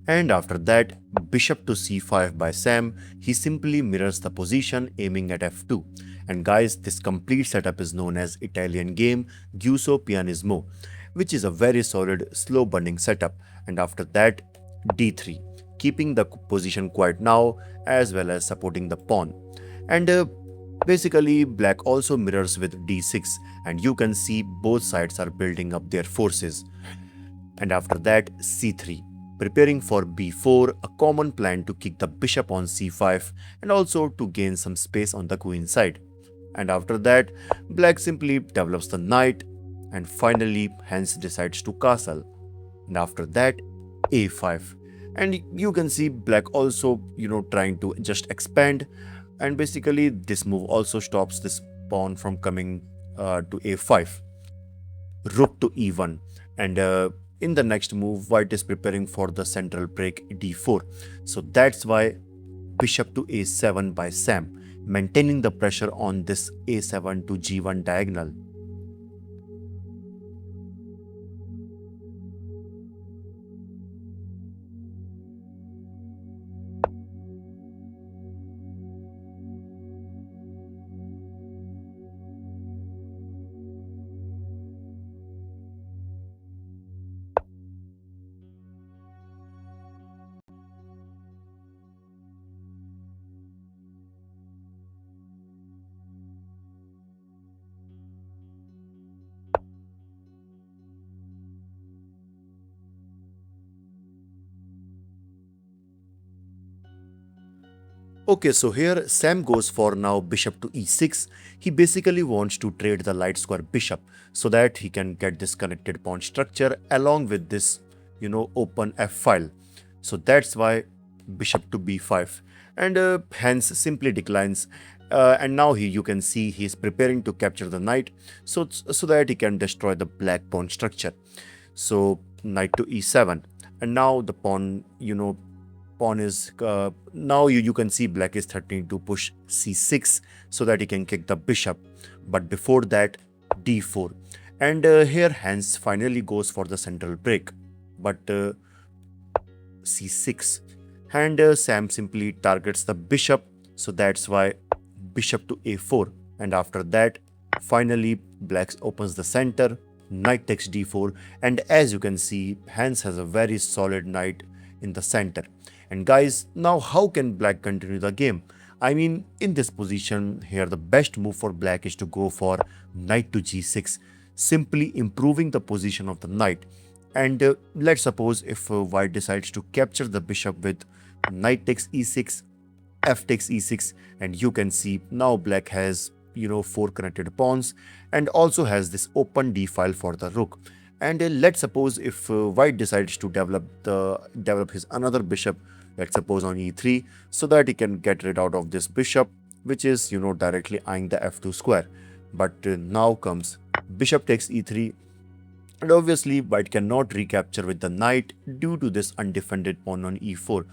And after that, bishop to c5 by Sam, he simply mirrors the position aiming at f2. And guys, this complete setup is known as Italian game Giuso Pianismo, which is a very solid slow burning setup. And after that, d3, keeping the position quiet now as well as supporting the pawn. And basically, black also mirrors with d6, and you can see both sides are building up their forces. And after that, c3, preparing for b4, a common plan to kick the bishop on c5 and also to gain some space on the queen side. And after that, black simply develops the knight, and finally hence decides to castle. And after that, a5. And you can see black also trying to just expand, and basically this move also stops this pawn from coming to a5. Rook to e1, and in the next move white is preparing for the central break d4, so that's why bishop to a7 by Sam, maintaining the pressure on this a7 to g1 diagonal. Okay, so here Sam goes for now bishop to e6. He basically wants to trade the light square bishop so that he can get this connected pawn structure along with this, open f file. So that's why bishop to b5, and hence simply declines. And now you can see he is preparing to capture the knight so that he can destroy the black pawn structure. So knight to e7, and now the pawn is now you can see black is threatening to push c6 so that he can kick the bishop, but before that d4, and here hence finally goes for the central break, but c6, and Sam simply targets the bishop, so that's why bishop to a4, and after that finally black opens the center, knight takes d4, and as you can see Hans has a very solid knight in the center. And guys, now how can black continue the game? I mean, in this position here, the best move for black is to go for knight to g6, simply improving the position of the knight. And let's suppose if white decides to capture the bishop with knight takes e6, f takes e6, and you can see now black has 4 connected pawns and also has this open d file for the rook. And let's suppose if white decides to develop his another bishop, let's suppose on e3, so that he can get rid out of this bishop, which is directly eyeing the f2 square. But now comes bishop takes e3, and obviously white cannot recapture with the knight due to this undefended pawn on e4,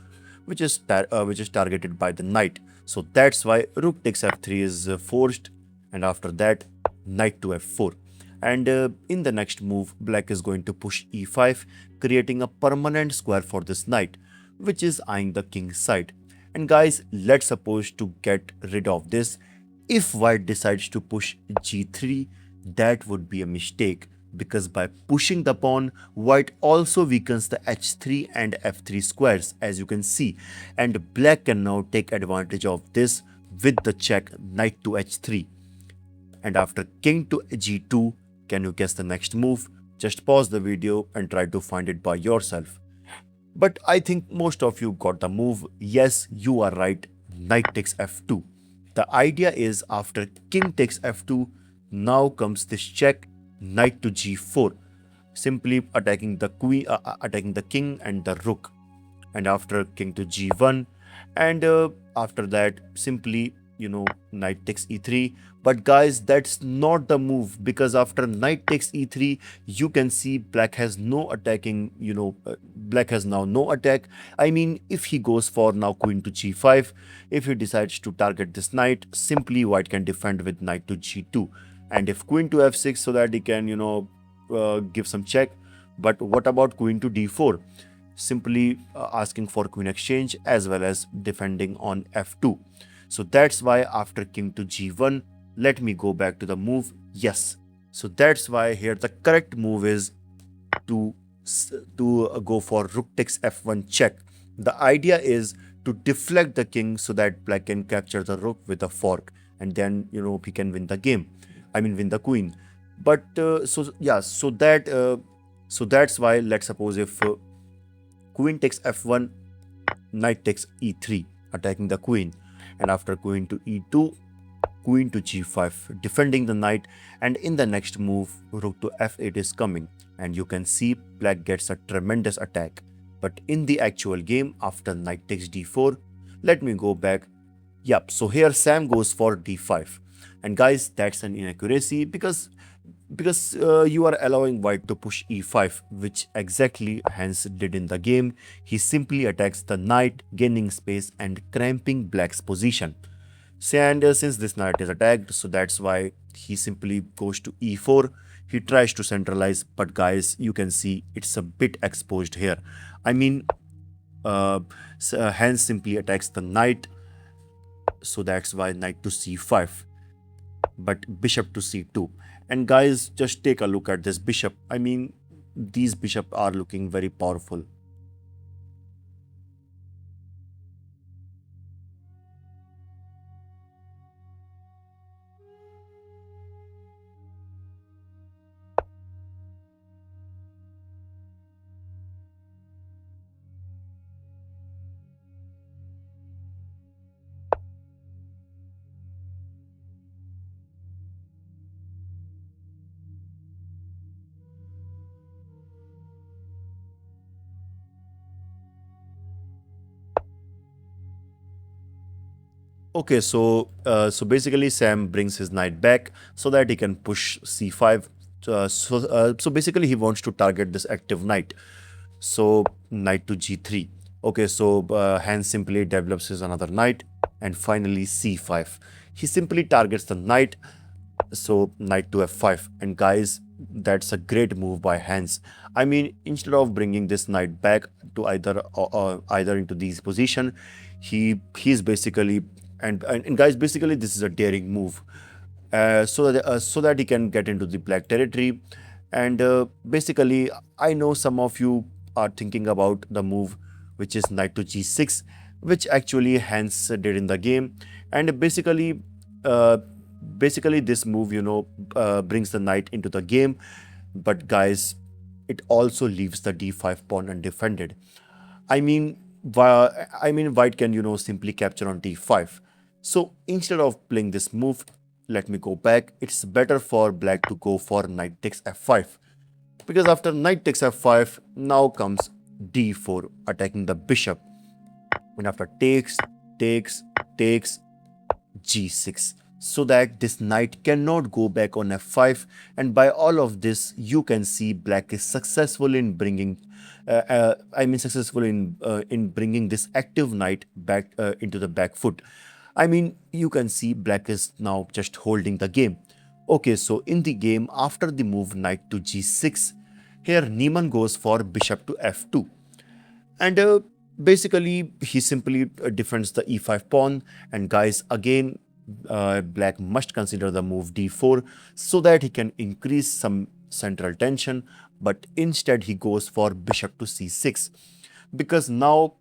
which is targeted by the knight. So that's why rook takes f3 is forced, and after that knight to f4. And in the next move, black is going to push e5, creating a permanent square for this knight, which is eyeing the king's side. And guys, let's suppose to get rid of this, if white decides to push g3, that would be a mistake, because by pushing the pawn, white also weakens the h3 and f3 squares, as you can see, and black can now take advantage of this with the check knight to h3. And after king to g2, can you guess the next move? Just pause the video and try to find it by yourself. But I think most of you got the move. Yes, you are right. Knight takes f2. The idea is after king takes f2, now comes this check, knight to g4, simply attacking the queen, attacking the king and the rook. And after king to g1, and after that simply knight takes e3. But guys, that's not the move, because after knight takes e3, you can see black has no attacking, black has now no attack. I mean, if he goes for now queen to g5, if he decides to target this knight, simply white can defend with knight to g2, and if queen to f6, so that he can give some check. But what about queen to d4? simply asking for queen exchange as well as defending on f2. So that's why after king to g1, let me go back to the move. Yes. So that's why here the correct move is to go for rook takes f1 check. The idea is to deflect the king so that black can capture the rook with a fork, and then he can win the game. I mean, win the queen. But so yeah, so that's why, let's suppose if queen takes f1, knight takes e3, attacking the queen, and after queen to e2, queen to g5, defending the knight, and in the next move, rook to f8 is coming, and you can see black gets a tremendous attack. But in the actual game, after knight takes d4, let me go back. Yep, so here Sam goes for d5. And guys, that's an inaccuracy because you are allowing white to push e5, which exactly Hans did in the game. He simply attacks the knight, gaining space and cramping black's position. And since this knight is attacked, so that's why he simply goes to e4. He tries to centralize, but guys, you can see it's a bit exposed here. I mean, Hans simply attacks the knight, so that's why knight to c5, but bishop to c2. And guys, just take a look at this bishop. I mean, these bishops are looking very powerful. Okay, so basically Sam brings his knight back so that he can push c5. So basically he wants to target this active knight. So knight to g3. Okay, so Hans simply develops his another knight, and finally c5. He simply targets the knight, so knight to f5. And guys, that's a great move by Hans. I mean, instead of bringing this knight back to either into these position, he's basically and guys, basically this is a daring move, so that he can get into the black territory. And basically, I know some of you are thinking about the move which is knight to g6, which actually Hans did in the game. And uh, basically this move brings the knight into the game. But guys, it also leaves the d5 pawn undefended. I mean, white can simply capture on d5. So instead of playing this move, let me go back. It's better for black to go for knight takes f5, because after knight takes f5, now comes d4, attacking the bishop. And after takes g6, so that this knight cannot go back on f5. And by all of this, you can see black is successful in bringing bringing this active knight back into the back foot. I mean, you can see black is now just holding the game. Okay, so in the game, after the move knight to g6, here Niemann goes for bishop to f2. And basically, he simply defends the e5 pawn. And guys, again, black must consider the move d4 so that he can increase some central tension. But instead, he goes for bishop to c6, because now,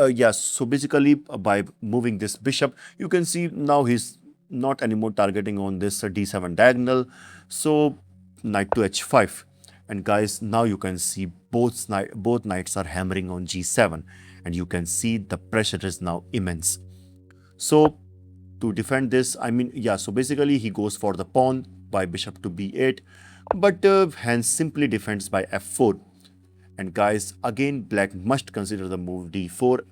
yes, so basically, by moving this bishop, you can see now he's not anymore targeting on this d7 diagonal. So knight to h5. And guys, now you can see both knights are hammering on g7, and you can see the pressure is now immense. So to defend this, I mean, yeah, so basically he goes for the pawn by bishop to b8, but Hans simply defends by f4. And guys, again, black must consider the move d4,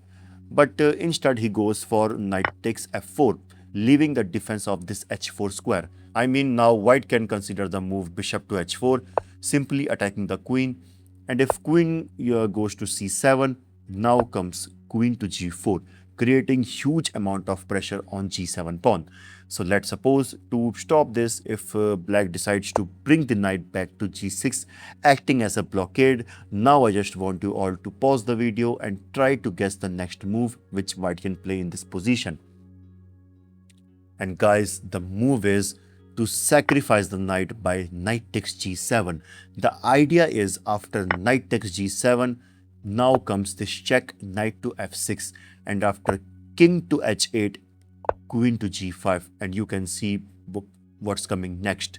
but instead he goes for knight takes f4, leaving the defense of this h4 square. I mean, now white can consider the move bishop to h4, simply attacking the queen. And if queen goes to c7, now comes queen to g4, creating huge amount of pressure on g7 pawn. So let's suppose to stop this, if black decides to bring the knight back to g6, acting as a blockade. Now I just want you all to pause the video and try to guess the next move which white can play in this position. And guys, the move is to sacrifice the knight by knight takes g7. The idea is after knight takes g7, now comes this check, knight to f6, and after king to h8, queen to g5, and you can see what's coming next.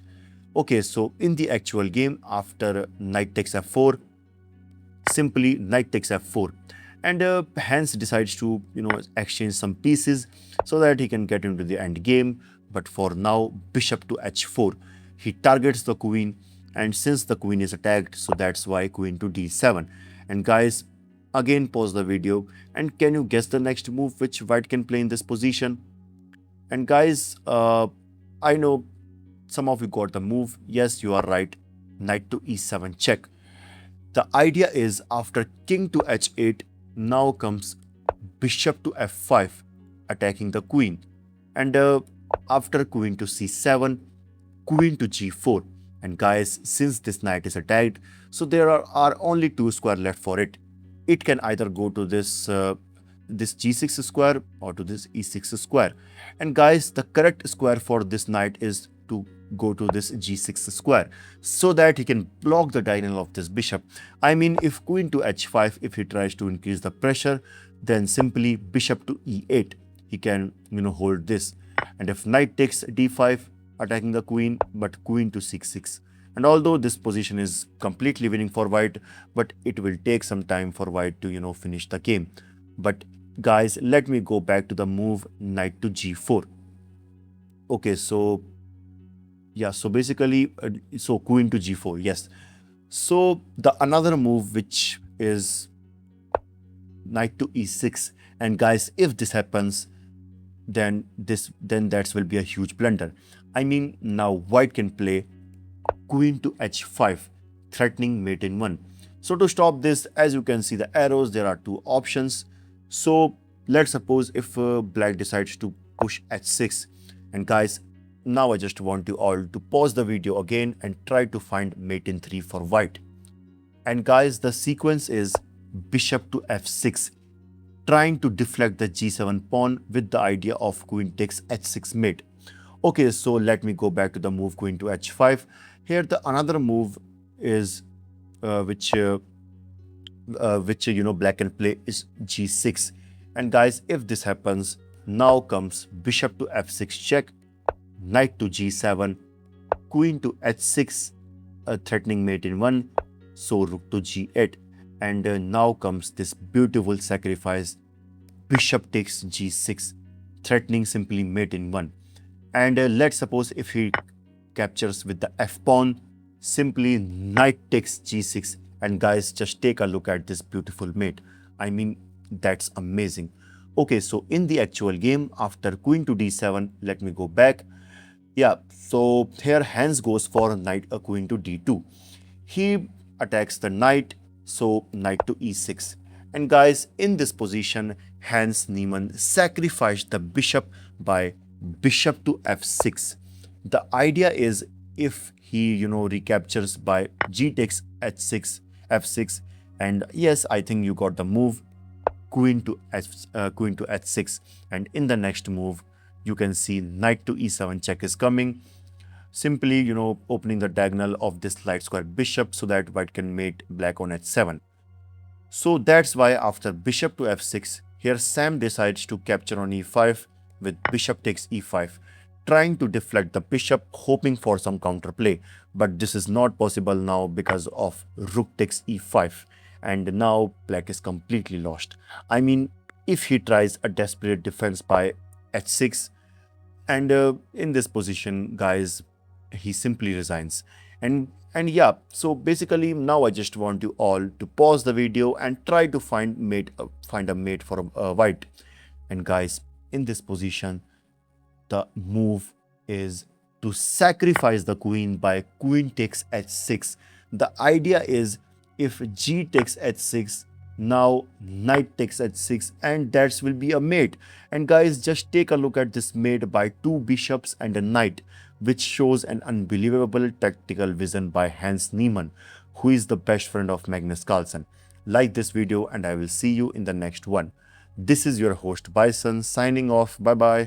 Okay, so in the actual game, after knight takes f4, simply knight takes f4, and Hans decides to exchange some pieces so that he can get into the end game. But for now, bishop to h4, he targets the queen, and since the queen is attacked, so that's why queen to d7. And guys, again pause the video and can you guess the next move which white can play in this position? And guys, I know some of you got the move. Yes, you are right, knight to e7 check. The idea is after king to h8, now comes bishop to f5, attacking the queen, and after queen to c7, queen to g4. And guys, since this knight is attacked, so there are only two squares left for it. It can either go to this g6 square or to this e6 square. And guys, the correct square for this knight is to go to this g6 square so that he can block the diagonal of this bishop. I mean, if queen to h5, if he tries to increase the pressure, then simply bishop to e8, he can hold this. And if knight takes d5, attacking the queen, but queen to c6. And although this position is completely winning for white, but it will take some time for white to finish the game. But guys, let me go back to the move knight to g4. Okay, so yeah, so basically, so queen to g4, yes. So the another move which is knight to e6, and guys, if this happens, then that will be a huge blunder. I mean, now white can play queen to h5, threatening mate in 1. So to stop this, as you can see the arrows, there are two options. So let's suppose if black decides to push h6, and guys, now I just want you all to pause the video again and try to find mate in 3 for white. And guys, the sequence is bishop to f6, trying to deflect the g7 pawn with the idea of queen takes h6 mate. Okay, so let me go back to the move queen to h5. Here the another move is which black can play is g6. And guys, if this happens, now comes bishop to f6 check, knight to g7, queen to h6, threatening mate in 1, so rook to g8. And now comes this beautiful sacrifice, bishop takes g6, threatening simply mate in 1. And let's suppose if he captures with the f pawn, simply knight takes g6. And guys, just take a look at this beautiful mate. I mean, that's amazing. Okay, so in the actual game, after queen to d7, let me go back. Yeah, so here Hans goes for knight queen to d2. He attacks the knight, so knight to e6. And guys, in this position, Hans Niemann sacrificed the bishop by bishop to f6. The idea is if he recaptures by g takes h6, f6, and yes, I think you got the move queen to h6. And in the next move, you can see knight to e7 check is coming, simply opening the diagonal of this light square bishop so that white can mate black on h7. So that's why after bishop to f6, here Sam decides to capture on e5 with bishop takes e5, trying to deflect the bishop, hoping for some counterplay. But this is not possible now because of rook takes e5, and now black is completely lost. I mean, if he tries a desperate defense by h6, and in this position, guys, he simply resigns. And yeah, so basically now I just want you all to pause the video and try to find a mate for white. And guys, in this position, the move is to sacrifice the queen by queen takes h6. The idea is if g takes h6, Now knight takes h6, and that will be a mate. And guys, just take a look at this mate by two bishops and a knight, which shows an unbelievable tactical vision by Hans Niemann, who is the best friend of Magnus Carlsen. Like this video and I will see you in the next one. This is your host Bison signing off. Bye bye.